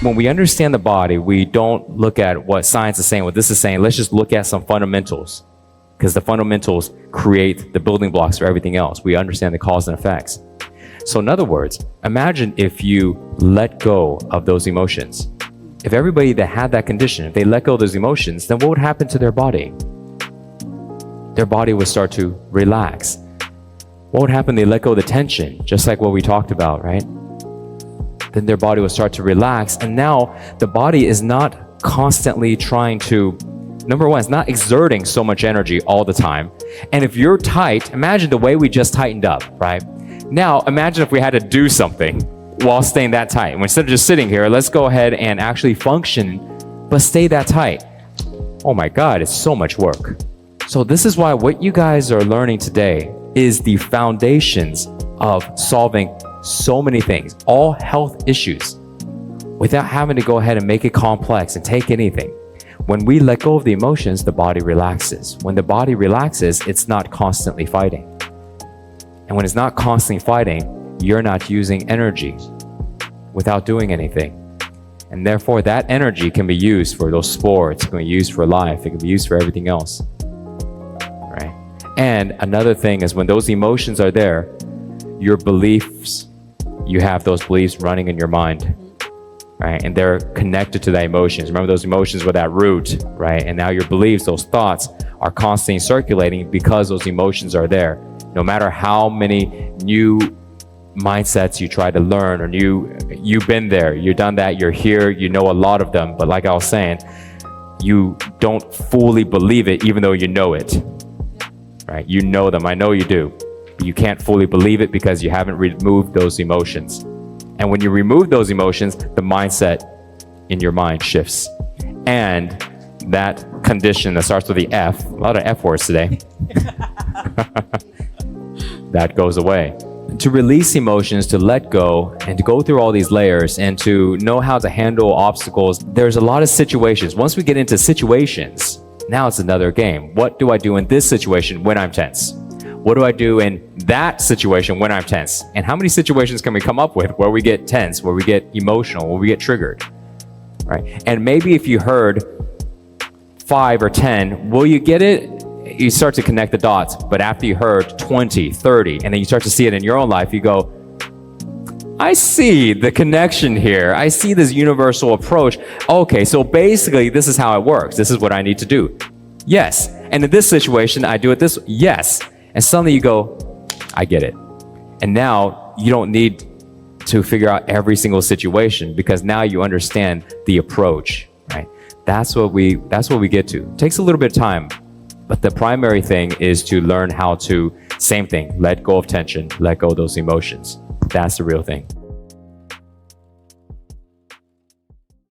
when we understand the body, we don't look at what science is saying, what this is saying. Let's just look at some fundamentals, because the fundamentals create the building blocks for everything else. We understand the cause and effects. So in other words, imagine if you let go of those emotions. If everybody that had that condition, if they let go of those emotions, then what would happen to their body? Their body would start to relax. What would happen? They let go of the tension, just like what we talked about, right? Then their body would start to relax. And now the body is not constantly trying to, number one, it's not exerting so much energy all the time. And if you're tight, imagine the way we just tightened up, right? Now, imagine if we had to do something while staying that tight. And instead of just sitting here, let's go ahead and actually function, but stay that tight. Oh my God, it's so much work. So this is why what you guys are learning today is the foundations of solving so many things, all health issues, without having to go ahead and make it complex and take anything. When we let go of the emotions, the body relaxes. When the body relaxes, it's not constantly fighting. And when it's not constantly fighting, you're not using energy without doing anything. And therefore, that energy can be used for those sports, it can be used for life, it can be used for everything else. Right? And another thing is when those emotions are there, your beliefs, you have those beliefs running in your mind, right? And they're connected to the emotions. Remember, those emotions were that root, right? And now your beliefs, those thoughts are constantly circulating because those emotions are there. No matter how many new mindsets you try to learn, or you've been there, you've done that, you're here, you know a lot of them, but like I was saying, you don't fully believe it even though you know it, right? You know them, I know you do. But you can't fully believe it because you haven't removed those emotions. And when you remove those emotions, the mindset in your mind shifts. And that condition that starts with the F, a lot of F words today, that goes away. To release emotions, to let go, and to go through all these layers, and to know how to handle obstacles, there's a lot of situations. Once we get into situations, now it's another game. What do I do in this situation when I'm tense? What do I do in that situation when I'm tense? And how many situations can we come up with where we get tense, where we get emotional, where we get triggered, right? And maybe if you heard 5 or 10, will you get it? You start to connect the dots. But after you heard 20, 30, and then you start to see it in your own life, you go, I see the connection here. I see this universal approach. Okay, so basically this is how it works. This is what I need to do. Yes. And in this situation, I do it this, yes. And suddenly you go, I get it. And now you don't need to figure out every single situation, because now you understand the approach, right? That's what we get to. It takes a little bit of time, but the primary thing is to learn how to, same thing, let go of tension, let go of those emotions. That's the real thing.